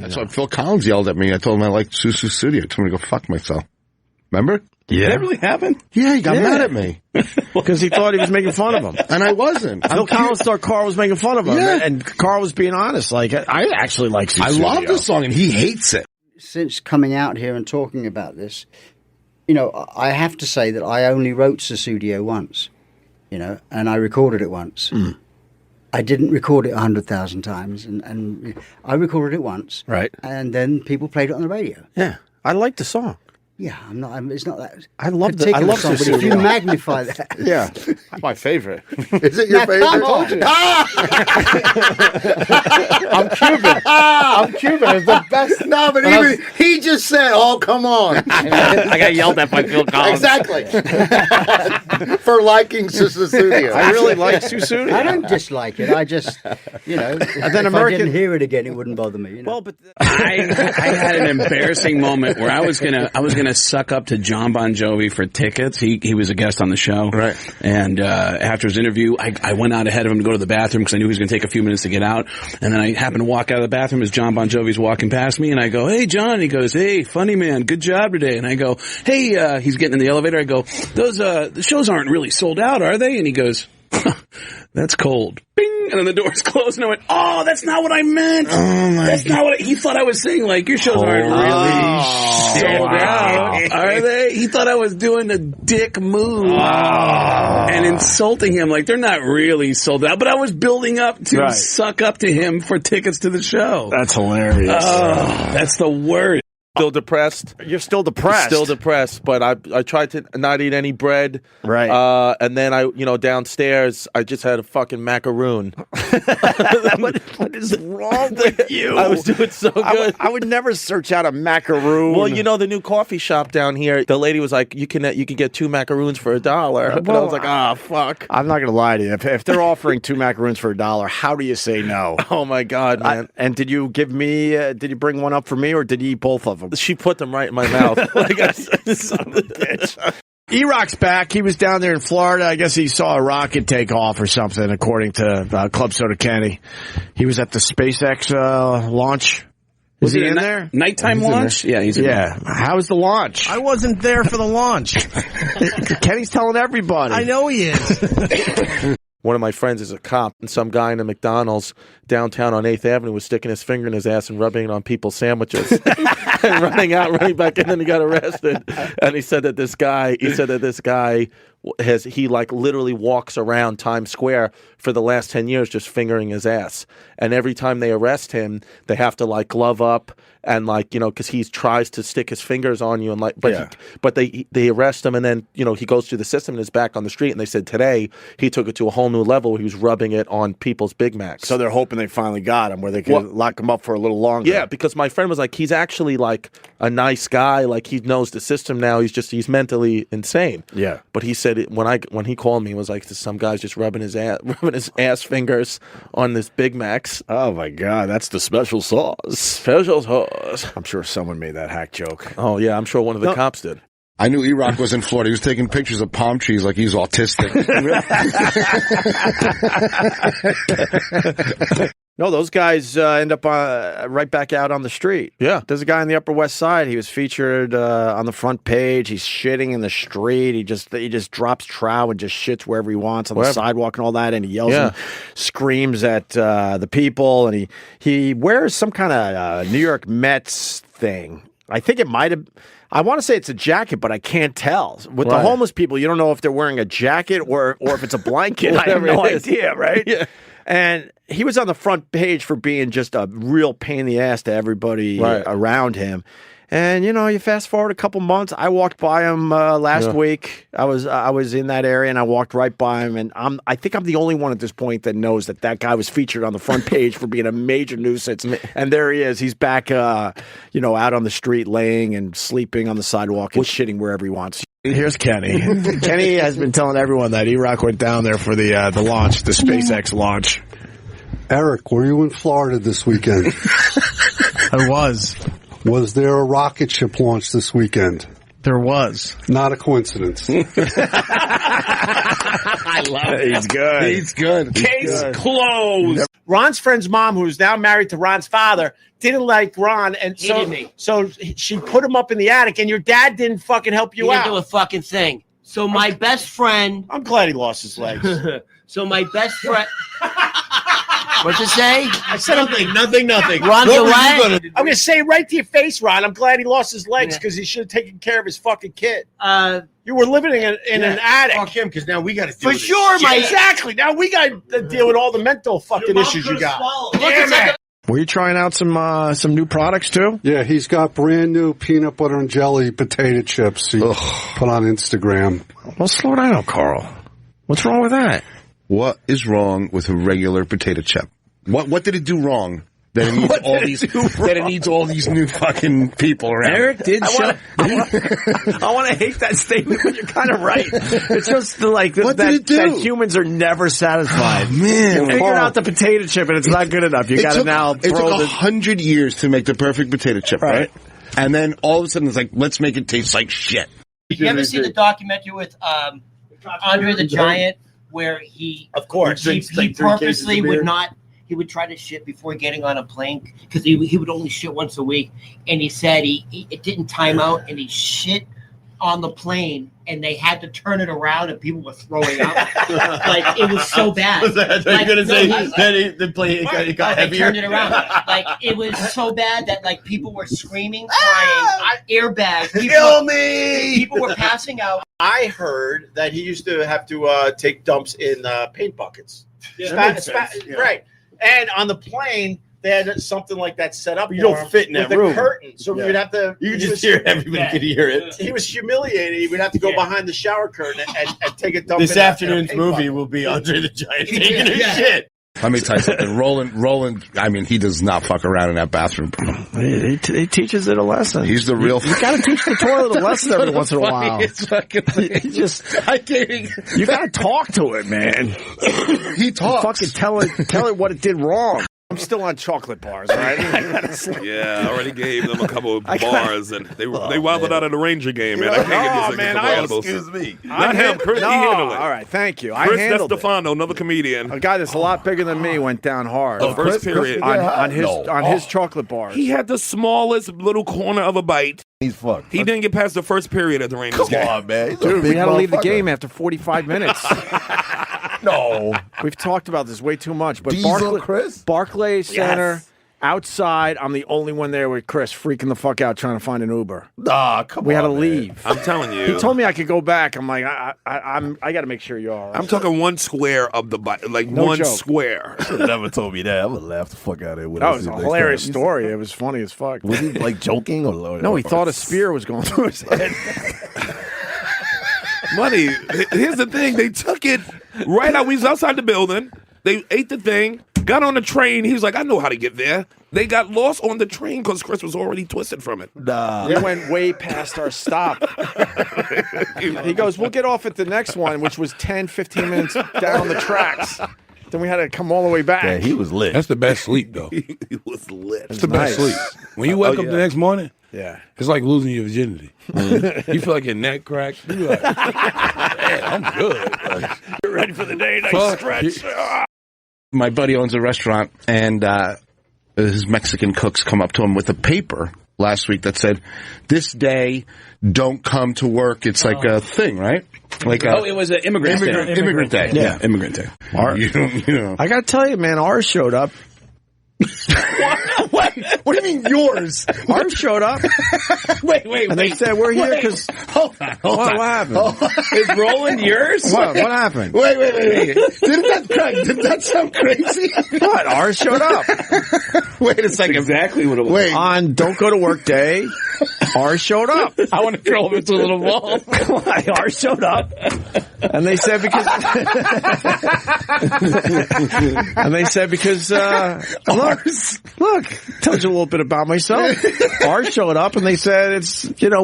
That's why Phil Collins yelled at me. I told him I liked Sussudio. I told him to go fuck myself. Remember? Yeah. Did that really happen? Yeah, he got mad at me. Because he thought he was making fun of him. And I wasn't. Phil Collins thought Carl was making fun of him. Yeah. And Carl was being honest. Like, I actually like Sussudio. I love the song, and he hates it. Since coming out here and talking about this, you know, I have to say that I only wrote Sussudio once, you know, and I recorded it once. Mm. I didn't record it 100,000 times, and I recorded it once. Right. And then people played it on the radio. Yeah. I like the song. Yeah, it's not that. I love song, but if you magnify that, yeah, My favorite. Is it your favorite? I told you. I'm Cuban. I'm Cuban. It's the best. No, but even he just said, "Oh, come on." I got yelled at by Phil Collins. Exactly. For liking Sussudio. I really like Sussudio. I don't dislike it. I just, you know, if I didn't hear it again, it wouldn't bother me. You know? Well, but I had an embarrassing moment where I was gonna suck up to John Bon Jovi for tickets. He was a guest on the show, right? And after his interview, I went out ahead of him to go to the bathroom because I knew he was going to take a few minutes to get out. And then I happened to walk out of the bathroom as John Bon Jovi's walking past me, and I go, "Hey, John." And he goes, "Hey, funny man, good job today." And I go, "Hey," he's getting in the elevator. I go, "Those the shows aren't really sold out, are they?" And he goes, "That's cold." Bing! And then the doors closed, and I went, "Oh, that's not what I meant. That's not what he thought I was saying. Like, your shows aren't really sold out, are they?" He thought I was doing a dick move and insulting him. Like, they're not really sold out. But I was building up to suck up to him for tickets to the show. that's hilarious. That's the worst. Still depressed. You're still depressed. Still depressed, but I tried to not eat any bread. Right. And then downstairs, I just had a fucking macaroon. What is wrong with you? I was doing so good. I would never search out a macaroon. Well, you know, the new coffee shop down here, the lady was like, you can get 2 macaroons for $1. And I was like, fuck. I'm not going to lie to you. If they're offering 2 macaroons for $1, how do you say no? Oh, my God, man. And did you give me, did you bring one up for me, or did you eat both of them? She put them right in my mouth. Like I said, son of a bitch. E-Rock's back. He was down there in Florida. I guess he saw a rocket take off or something, according to Club Soda Kenny. He was at the SpaceX launch. Was he in there? Nighttime launch? Yeah, he's in there. How was the launch? I wasn't there for the launch. Kenny's telling everybody. I know he is. One of my friends is a cop, and some guy in a McDonald's downtown on 8th Avenue was sticking his finger in his ass and rubbing it on people's sandwiches and running back in, and he got arrested. And he said that this guy literally walks around Times Square for the last 10 years just fingering his ass. And every time they arrest him, they have to glove up and because he tries to stick his fingers on you but they arrest him, and then he goes through the system and is back on the street. And they said today he took it to a whole new level where he was rubbing it on people's Big Macs. So they're hoping they finally got him where they can lock him up for a little longer. Yeah, because my friend was like, he's actually a nice guy. Like, he knows the system now. He's mentally insane. Yeah. But he said when he called me, it was like some guy's just rubbing his ass fingers on this Big Macs. Oh my God, that's the special sauce. Special sauce. I'm sure someone made that hack joke. Oh yeah, I'm sure one of the cops did. I knew E-Rock was in Florida. He was taking pictures of palm trees like he's autistic. No, those guys end up right back out on the street. Yeah. There's a guy on the Upper West Side. He was featured on the front page. He's shitting in the street. He just drops trow and just shits wherever he wants on the sidewalk and all that. And he yells and screams at the people. And he wears some kind of New York Mets thing. I think it might have... I want to say it's a jacket, but I can't tell. With the homeless people, you don't know if they're wearing a jacket or if it's a blanket. I have no idea, right? Yeah. And he was on the front page for being just a real pain in the ass to everybody around him. And, you fast forward a couple months. I walked by him last week. I was in that area, and I walked right by him. And I think I'm the only one at this point that knows that guy was featured on the front page for being a major nuisance. And there he is. He's back, out on the street, laying and sleeping on the sidewalk and shitting wherever he wants. Here's Kenny. Kenny has been telling everyone that E-Rock went down there for the launch, the SpaceX launch. Eric, were you in Florida this weekend? I was. Was there a rocket ship launch this weekend? There was. Not a coincidence. I love it. He's good. He's good. Case closed. Ron's friend's mom, who's now married to Ron's father, didn't like Ron, and so she put him up in the attic, and your dad didn't fucking help you out. He didn't do a fucking thing. So my best friend. I'm glad he lost his legs. So my best friend. What'd you say? I said nothing. Ron's away. I'm gonna say right to your face, Ron. I'm glad he lost his legs because he should have taken care of his fucking kid. You were living in an attic. Fuck him, because now we got to For sure, exactly. Now we got to deal with all the mental fucking issues you got. Were you trying out some new products too? Yeah, he's got brand new peanut butter and jelly potato chips he put on Instagram. Well, slow down, Carl. What's wrong with that? What is wrong with a regular potato chip? What did it do wrong? That it needs all these new fucking people around. Eric did show. I want to hate that statement, but you're kind of right. It's just like that humans are never satisfied. Oh, man, you figured out the potato chip, and it's not good enough. You got to now throw it took 100 years to make the perfect potato chip, right? And then all of a sudden, it's like, let's make it taste like shit. Did you ever see the documentary with Andre the Giant, where he purposely would not. He would try to shit before getting on a plane because he would only shit once a week. And he said it didn't time out, and he shit on the plane, and they had to turn it around, and people were throwing up. Like, it was so bad. They're going to say that the plane got heavier. They turned it around. Like, it was so bad that, like, people were screaming, crying, airbags. Kill me! People were passing out. I heard that he used to have to take dumps in paint buckets. Yeah, right. And on the plane, they had something like that set up. You don't fit in that room. With a curtain, so we'd have to. You could just hear everybody could hear it. He was humiliated. He would have to go behind the shower curtain and take a dump. This afternoon's movie will be Andre the Giant taking his shit. Let me tell you something. Roland, I mean, he does not fuck around in that bathroom. He teaches it a lesson. He's the real. You got to teach the toilet a lesson every once in a while. You got to talk to it, man. He talks. Fucking tell it what it did wrong. I'm still on chocolate bars, right? Yeah, I already gave them a couple of bars, and they wilded out at the Ranger game, man. I can't get this excuse me. Not him. Chris, he handled it. All right, thank you. Chris I handled Distefano, another comedian. A guy that's a lot bigger than me went down hard. The first period. On his chocolate bars. He had the smallest little corner of a bite. He's fucked. He didn't get past the first period at the Rangers game. Come on, man. Dude, we had to leave the game after 45 minutes. No. We've talked about this way too much. But Chris? Barclays Center, outside, I'm the only one there with Chris freaking the fuck out trying to find an Uber. Come on, we had to leave. I'm telling you. He told me I could go back. I'm like, I got to make sure you're all right. I'm talking one square of the bite, like no one joke. Square. You never told me that. I would laugh the fuck out of it. That was a hilarious story. It was funny as fuck. Was he like joking or no? He thought a spear was going through his head. Money. Here's the thing. They took it right out. We was outside the building. They ate the thing, got on the train. He was like, I know how to get there. They got lost on the train because Chris was already twisted from it. They went way past our stop. He goes, we'll get off at the next one, which was 10, 15 minutes down the tracks. Then we had to come all the way back. Yeah, he was lit. That's the best sleep, though. He was lit. It's the best sleep. When you wake up the next morning, it's like losing your virginity. You feel like your neck cracked. You're like, man, I'm good. You're ready for the day. Nice stretch. My buddy owns a restaurant, and his Mexican cooks come up to him with a paper last week that said, "This day, don't come to work." It's like a thing, right? Like it was an immigrant day. Yeah, immigrant day. You know. I got to tell you, man, ours showed up. What do you mean yours? Ours showed up. Wait. And they said, we're here because... Hold on. What happened? Is Roland yours? What happened? Wait. Didn't that sound crazy? What? Ours showed up. Wait a second. That's exactly what it was. Wait. On Don't Go to Work Day, ours showed up. I want to curl him into a little ball. Ours showed up. And they said because... Look, tells you a little bit about myself. Ours showed up, and they said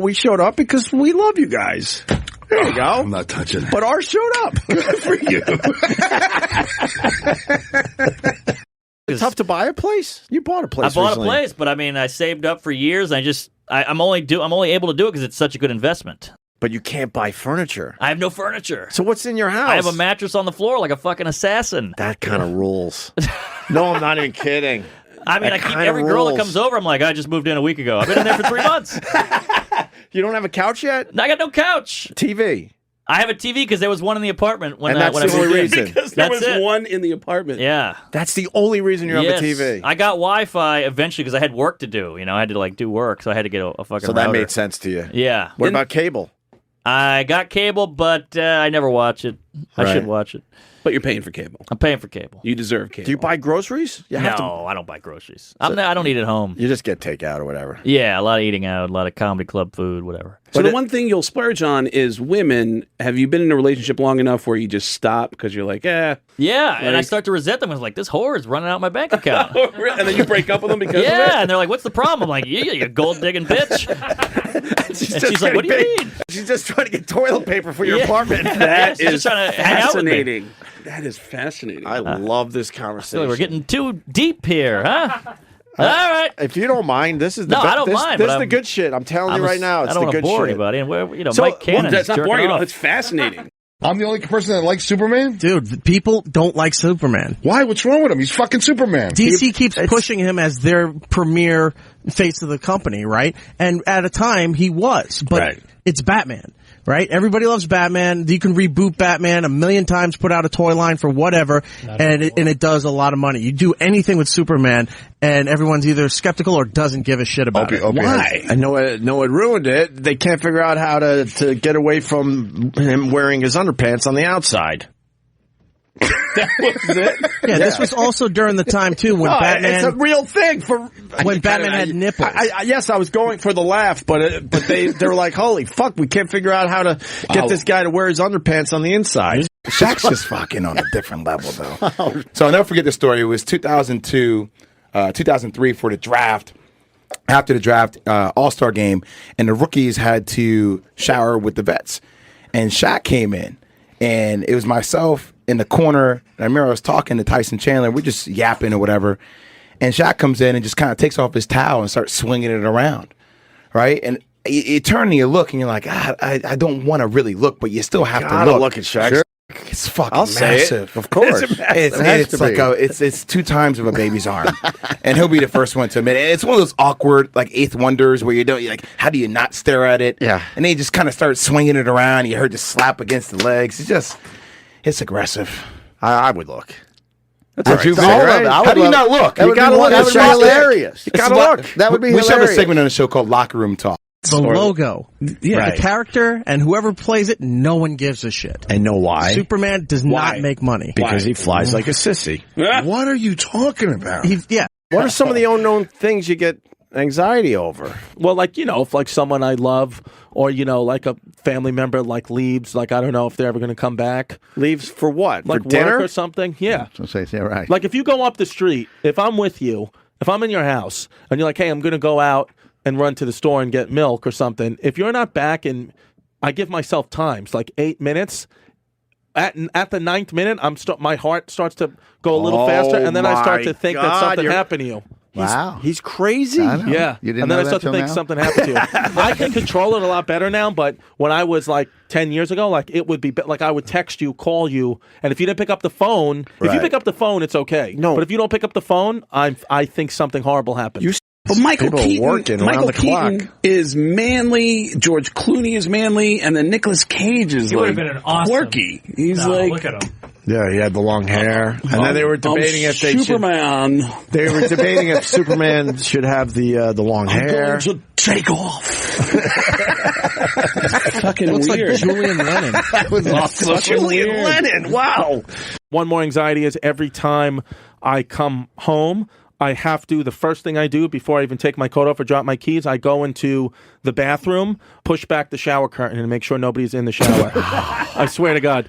we showed up because we love you guys. There you go. I'm not touching it. But ours showed up. Good for you. It's tough to buy a place. You bought a place. I bought recently. a place, but I mean, I saved up for years. I'm only able to do it because it's such a good investment. But you can't buy furniture. I have no furniture. So what's in your house? I have a mattress on the floor like a fucking assassin. That kind of rules. No, I'm not even kidding. I mean, I keep every girl that comes over, I'm like, I just moved in a week ago. I've been in there for 3 months. You don't have a couch yet? I got no couch. TV. I have a TV because there was one in the apartment when that's the only reason. Because there was one in the apartment. Yeah. That's the only reason you have a TV. I got Wi-Fi eventually because I had work to do. You know, I had to like do work, so I had to get a fucking So that router. made sense to you. Yeah. What about cable? I got cable, but I never watch it. I should watch it. But you're paying for cable. I'm paying for cable. You deserve cable. Do you buy groceries? No, I don't buy groceries. I don't eat at home. You just get takeout or whatever. Yeah, a lot of eating out, a lot of comedy club food, whatever. So the one thing you'll splurge on is women. Have you been in a relationship long enough where you just stop because you're like, Yeah, and I start to resent them. I was like, this whore is running out my bank account. And then you break up with them because of it? Yeah, and they're like, what's the problem? I'm like, you gold digging bitch. And she's like, what do you mean? She's just trying to get toilet paper for your apartment. That She's is just trying to hang out with me. fascinating. That is fascinating. I love this conversation. We're getting too deep here, huh? All right. If you don't mind, this is the I don't mind. This is the good shit. I'm telling you right now, it's the good shit. I don't want to bore anybody. And So, Mike Cannon. That's not boring at all. off. It's fascinating. I'm the only person that likes Superman? Dude, people don't like Superman. Why? What's wrong with him? He's fucking Superman. DC keeps pushing him as their premier face of the company, right? And at a time, he was. But it's Batman, right? Everybody loves Batman. You can reboot Batman 1,000,000 times, put out a toy line for whatever, and it does a lot of money. You do anything with Superman, and everyone's either skeptical or doesn't give a shit about it. Why? I know it ruined it. They can't figure out how to get away from him wearing his underpants on the outside. That was it. Yeah, this was also during the time too when Batman. It's a real thing when Batman had nipples. Yes, I was going for the laugh, but they were like, "Holy fuck, we can't figure out how to get this guy to wear his underpants on the inside." Shaq's just fucking on a different level, though. So I'll never forget the story. It was 2002, 2003 for the draft. After the draft, All-Star game, and the rookies had to shower with the vets, and Shaq came in, and it was myself in the corner, and I remember I was talking to Tyson Chandler. We're just yapping or whatever, and Shaq comes in and just kind of takes off his towel and starts swinging it around, right? And you turn and you look, and you're like, I don't want to really look, but you still have to look at Shaq. Sure. It's fucking I'll say massive. it. Of course. It's like it's 2 times of a baby's arm, and he'll be the first one to admit it. It's one of those awkward like eighth wonders where you're like, how do you not stare at it? Yeah. And then you just kind of start swinging it around. You heard the slap against the legs. It's aggressive. I would look. That's all right. How do you not look? You gotta look. That would be hilarious. You gotta look. That would be hilarious. We should have a segment on the show called Locker Room Talk. The logo, the character, and whoever plays it, no one gives a shit. And know why? Superman does not make money. Because he flies like a sissy. What are you talking about? What are some of the unknown things you get anxiety over? Well, like, if like someone I love or, like a family member like leaves, like I don't know if they're ever going to come back. Leaves for what? Like for dinner or something? Yeah. Right. Like if you go up the street, if I'm with you, if I'm in your house and you're like, hey, I'm going to go out and run to the store and get milk or something. If you're not back, and I give myself times like 8 minutes. At the 9th minute, my heart starts to go a little faster, and then I start to think that something happened to you. He's crazy. Yeah, and then I start to think something happened to you. I can control it a lot better now, but when I was like 10 years ago, like it would be like I would text you, call you, and if you didn't pick up the phone, if you pick up the phone, it's okay. No, but if you don't pick up the phone, I think something horrible happened. But Michael Keaton is manly. George Clooney is manly, and then Nicolas Cage is would have been an awesome. quirky. He's like, look at him. Yeah, he had the long hair, and then they were debating if they Superman. They were debating if Superman should have the long hair. I'm going to take off. Fucking looks weird. like Julian Lennon. That was awesome. Julian Lennon. Wow. One more anxiety is every time I come home, I have to, the first thing I do before I even take my coat off or drop my keys, I go into the bathroom, push back the shower curtain, and make sure nobody's in the shower. I swear to God.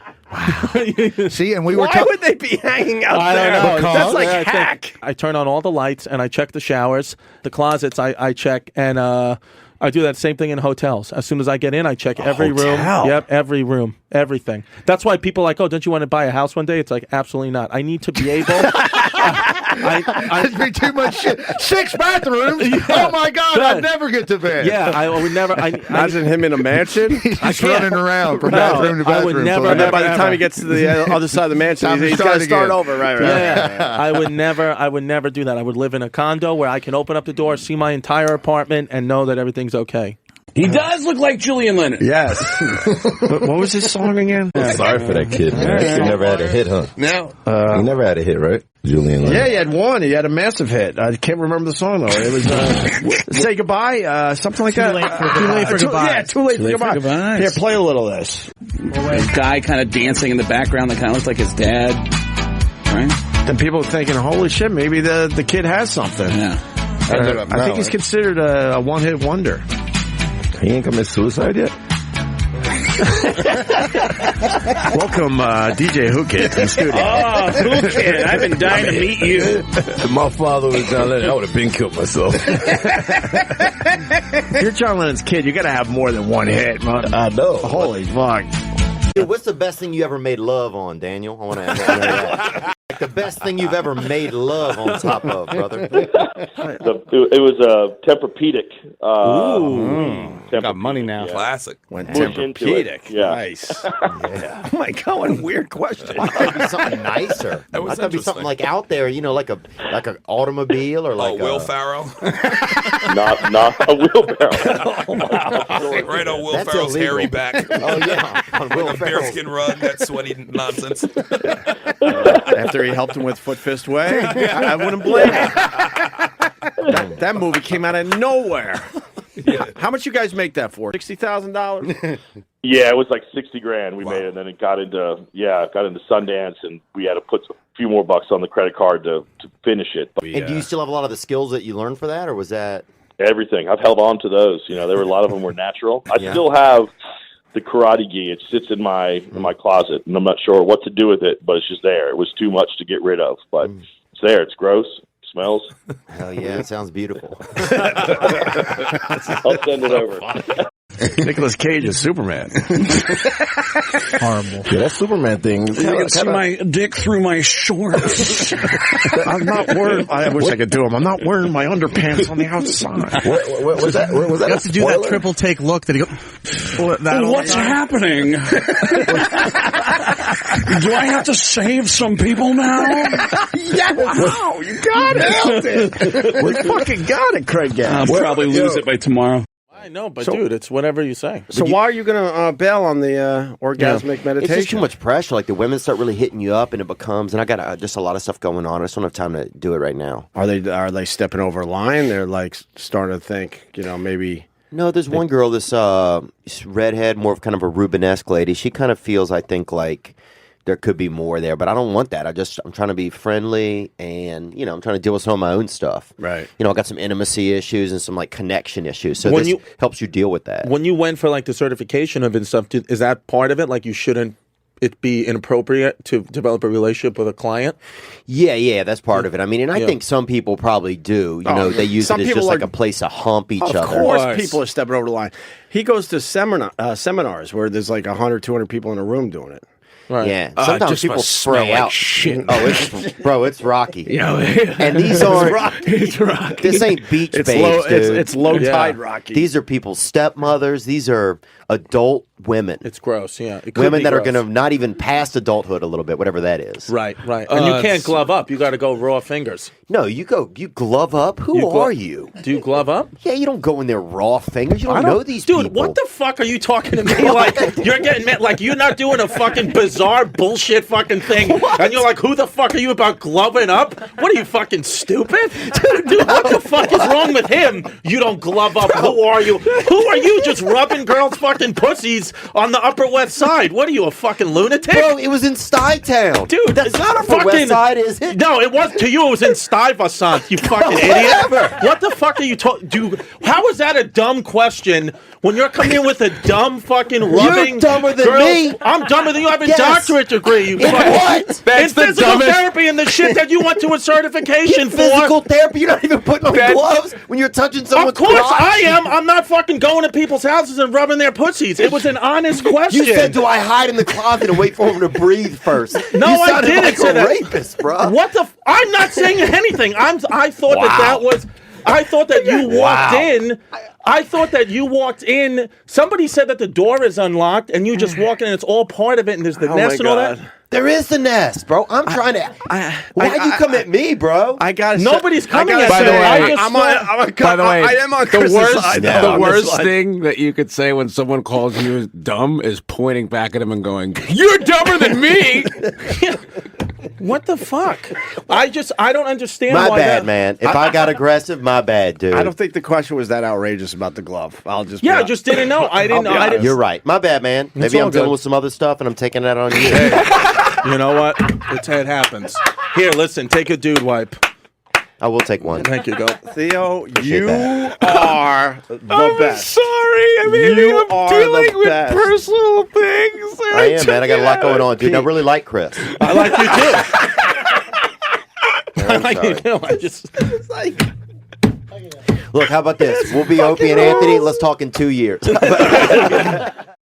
See, and we were. Why would they be hanging out there? I don't know. That's like hack. I turn on all the lights and I check the showers, the closets. I check, and I do that same thing in hotels. As soon as I get in, I check every room. Yep, every room, everything. That's why people are like, oh, don't you want to buy a house one day? It's like, absolutely not. I need to be able. It'd be too much shit. 6 bathrooms? Oh my God, I'd never get to bed. Yeah, I would never. Imagine him in a mansion. He's running around from bathroom to bathroom. I would never. And then by the time he gets to the other side of the mansion, he's got to start over. Right. Yeah. I would never do that. I would live in a condo where I can open up the door, see my entire apartment, and know that everything's okay. He does look like Julian Leonard. Yes. What was his song again? Sorry for that kid, man. He never had a hit, huh? No. He never had a hit, right? Julian Leonard. Yeah, he had one. He had a massive hit. I can't remember the song, though. It was Say Goodbye, something like that. Too late for goodbye. Yeah, Too Late for Goodbye. Here, play a little of this. A guy kind of dancing in the background that kind of looks like his dad. Right? Then people are thinking, holy shit, maybe the kid has something. Yeah. I think he's considered a one-hit wonder. He ain't committed suicide yet? Welcome, DJ Who Kid, to the studio. Oh, Who Kid. I've been dying to meet you. If my father was John Lennon, I would have been killed myself. You're John Lennon's kid. You got to have more than one hit, man. I know. Holy fuck. Dude, what's the best thing you ever made love on, Daniel? I want to ask you that. Like the best thing you've ever made love on top of, brother. It was a Tempur-Pedic. Got money now. Yeah. Classic. Went Tempur-Pedic. Yeah. Nice. Yeah. Oh my God, what a weird question. Why can't it be something nicer? That was Why can't it be something like out there, you know, like an automobile or like Will Ferrell. Not a wheelbarrow. Right on Will That's Ferrell's illegal. hairy back. Oh yeah, on Will A Ferrell's. bearskin rug, that sweaty nonsense. After he helped him with Foot Fist Way, I wouldn't blame him. That movie came out of nowhere. Yeah. How much you guys make that for? $60,000? Yeah, it was like $60,000 we made, and then it got into Sundance, and we had to put a few more bucks on the credit card to finish it. But, And do you still have a lot of the skills that you learned for that, or was that everything? I've held on to those. You know, there were a lot of them were natural. I Yeah. still have the karate gi. It sits in my closet, and I'm not sure what to do with it, but it's just there. It was too much to get rid of, but it's there. It's gross. Smells. Hell yeah, it sounds beautiful. I'll send it over. Nicolas Cage is Superman. Horrible. Yeah, that Superman thing. You can see my dick through my shorts. I'm not wearing. I wish I could do them. I'm not wearing my underpants on the outside. What was that? Was that You have to do that triple take look that he goes. What's happening? Do I have to save some people now? Yeah, wow, you got it. We fucking got it, Craig. I'll probably lose it by tomorrow. I know, but dude, it's whatever you say. So why are you going to bail on the orgasmic meditation? It's just too much pressure. Like the women start really hitting you up, and it becomes. And I got just a lot of stuff going on. I just don't have time to do it right now. Are they stepping over a line? They're like starting to think, maybe. No, there's one girl, this redhead, more of kind of a Rubenesque lady. She kind of feels, I think, like there could be more there, but I don't want that. I'm trying to be friendly, and I'm trying to deal with some of my own stuff. Right. I got some intimacy issues and some like connection issues. So this helps you deal with that. When you went for like the certification of it and stuff, is that part of it? Like you shouldn't it be inappropriate to develop a relationship with a client? Yeah, that's part of it. I mean, and I think some people probably do. They use it as just like a place to hump each other. Of course, people are stepping over the line. He goes to seminars where there's like 100, 200 people in a room doing it. Right. Yeah, sometimes people spray out. Shit. Oh, it's rocky. Yeah, and these aren't. It's rocky. This ain't beach babes, dude. It's low tide rocky. These are people's stepmothers. These are adult women. It's gross. Yeah, women that are going to not even past adulthood a little bit, whatever that is. Right. And you can't glove up. You got to go raw fingers. No, you glove up. Who are you? Do you glove up? Yeah, you don't go in there raw fingers. You don't know these people. Dude, what the fuck are you talking to me like? You're getting mad, like you're not doing a fucking bizarre bullshit fucking thing, and you're like, who the fuck are you about gloving up? What are you fucking stupid, dude? What the fuck is wrong with him? You don't glove up. Bro. Who are you? Who are you? Just rubbing girls' fucking pussies on the Upper West Side? What are you, a fucking lunatic? Bro, it was in Stuytown, dude. That's not Upper West Side, is it? No, it was to you. It was in Stuyvesant. You fucking idiot. What the fuck are you talking? Dude, how is that a dumb question when you're coming in with a dumb fucking rubbing? You're dumber than girl? me. I'm dumber than you. I've been Get doctorate degree. You what? That's in physical therapy and the shit that you went to a certification for. Physical therapy? You're not even putting on gloves when you're touching someone's crotch. Of course crotch? I am. I'm not fucking going to people's houses and rubbing their pussies. It was an honest question. You said, do I hide in the closet and wait for him to breathe first? No, I didn't like say a that. rapist, bro. What the? I'm not saying anything. I thought that was. I thought that you walked in. I thought that you walked in. Somebody said that the door is unlocked, and you just walk in, and it's all part of it, and there's the nest and all that. There is the nest, bro. I'm trying to. Why you come at me, bro? I got. Nobody's coming at By me. the way, By the way, I am on Chris's side. The on worst this side. thing that you could say when someone calls you dumb is pointing back at him and going, "You're dumber than me." What the fuck? I don't understand. My why bad, that, man. If I got aggressive, my bad, dude. I don't think the question was that outrageous about the glove. I just didn't know. I didn't know. You're right. My bad, man. Maybe I'm dealing with some other stuff, and I'm taking that on you. You know what? It happens. Here, listen. Take a dude wipe. I will take one. Thank you, go. Theo, Appreciate you that. are the best. Sorry, I mean, You I'm are dealing the with best. personal things. I am, man. I got a lot going on, dude. I really like Chris. I like you too. I like you too. I just Look, how about this? We'll be Opie and Anthony. Let's talk in 2 years.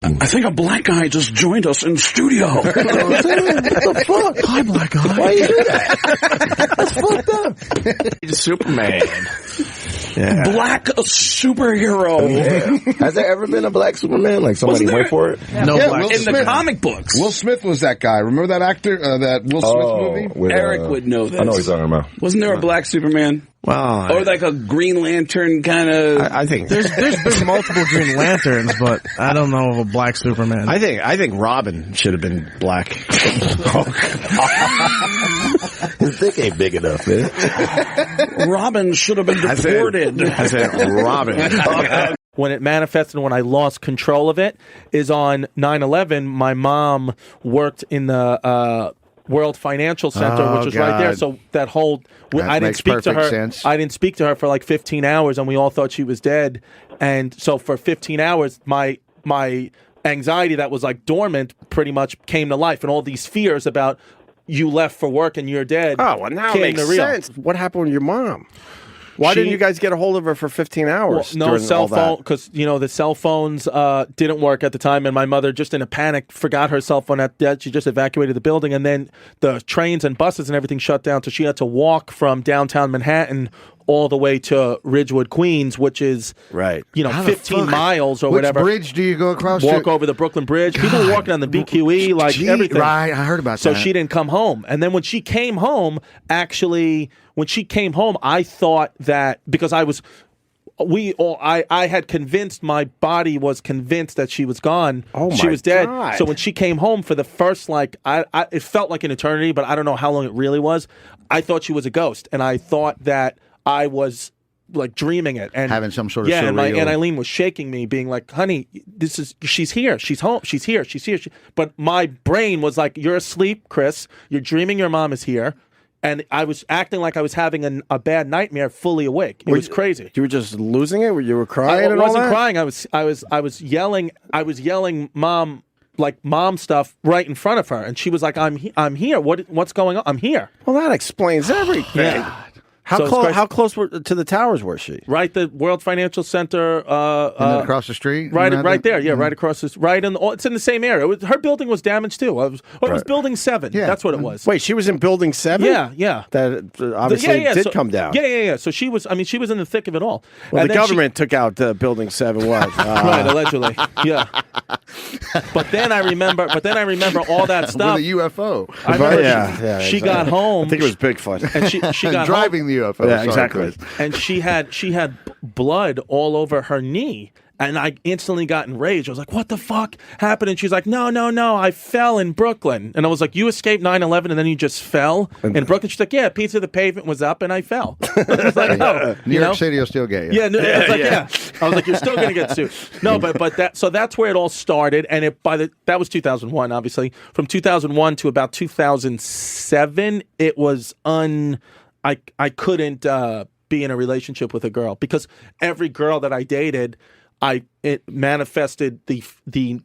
I think a black guy just joined us in studio. What the fuck? Hi, black guy. Why you do that? That's fucked up. He's Superman. Yeah. Black superhero. Has there ever been a black Superman? Like somebody went for it? No Yeah, black Will In Smith. the comic books. Will Smith was that guy. Remember that actor, that Will Smith movie? with, Eric would know this. I know what you're talking about. Wasn't there a black Superman? Well, Or like a Green Lantern kind of... I think there's been multiple Green Lanterns, but I don't know of a black Superman. I think Robin should have been black. His dick ain't big enough, man. Robin should have been deported. I said Robin. when it manifested and when I lost control of it is on 9/11. My mom worked in the World Financial Center, which was right there. So that whole I didn't speak to her. Sense. I didn't speak to her for like 15 hours, and we all thought she was dead. And so for 15 hours, my anxiety that was like dormant pretty much came to life, and all these fears about you left for work and you're dead. Oh, well, now it came makes to real. sense. What happened with your mom? Why didn't you guys get a hold of her for 15 hours? Well, no cell phone, because the cell phones didn't work at the time, and my mother, just in a panic, forgot her cell phone at that. She just evacuated the building, and then the trains and buses and everything shut down, so she had to walk from downtown Manhattan all the way to Ridgewood, Queens, which is right. How the 15 fuck? miles or Which whatever. bridge do you go across? Walk over the Brooklyn Bridge. People were walking on the BQE, like everything. Right, I heard about so that. she didn't come home. And then when she came home, I thought that because I had convinced, my body was convinced that she was gone. Oh, she my was dead. God. So when she came home for the first, it felt like an eternity, but I don't know how long it really was. I thought she was a ghost, and I thought that I was like dreaming it and having some sort of and surreal... Eileen was shaking me, being like, "Honey, she's here, she's home, she's here." But my brain was like, "You're asleep, Chris. You're dreaming. Your mom is here." And I was acting like I was having a bad nightmare, fully awake. It was crazy. You were just losing it. You were crying. I and all wasn't that? crying. I was yelling. I was yelling, "Mom!" Like mom stuff right in front of her, and she was like, "I'm here. What's going on? I'm here." Well, that explains everything. Yeah. How close to the towers was she? Right, the World Financial Center. And then across the street? Right there. Yeah, right across this. Right in. It's in the same area. Her building was damaged too. It was Building 7. Yeah. That's what it was. Wait, she was in Building 7? Yeah. That obviously did come down. Yeah. So she was. I mean, she was in the thick of it all. Well, And the then government took out Building 7. Was right, allegedly. Yeah. But then I remember all that stuff. With a UFO. I remember she exactly. got home. I think it was Bigfoot. And she got driving home, the UFO. Yeah, Sorry, exactly. Chris. and she had blood all over her knee. And I instantly got enraged. I was like, "What the fuck happened?" And she's like, "No, I fell in Brooklyn." And I was like, "You escaped 9/11 and then you just fell in Brooklyn?" She's like, "Yeah, a piece of the pavement was up and I fell." I was like, "No, New York City will still get you. Yeah, I was like, yeah. I was like, "You're still gonna get sued." No, but that's where it all started, and that was 2001, obviously. From 2001 to about 2007, it was I couldn't be in a relationship with a girl because every girl that I dated, it manifested the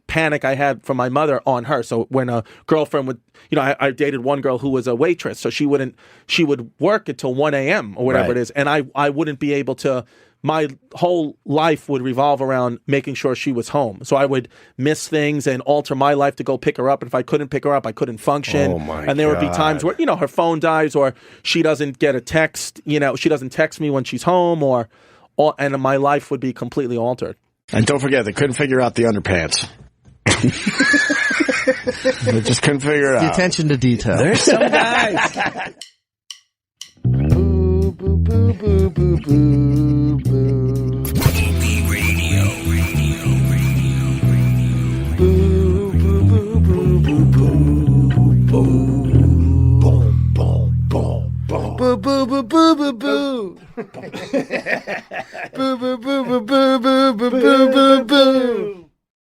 panic I had from my mother on her. So when a girlfriend would, I dated one girl who was a waitress, so she would work until 1 a.m. or whatever it is, and I wouldn't be able to. My whole life would revolve around making sure she was home. So I would miss things and alter my life to go pick her up. And if I couldn't pick her up, I couldn't function. Oh my and there would be times where, her phone dies or she doesn't get a text, she doesn't text me when she's home and my life would be completely altered. And don't forget, they couldn't figure out the underpants. They just couldn't figure it out. The attention to detail. There's some guys. Boo, boo, boo, boo, boo, boo, boo. Boo, boo, boo, boo, boo, boo. Boo, boo, boo, boo, boo, boo, boo, boo, boo, boo.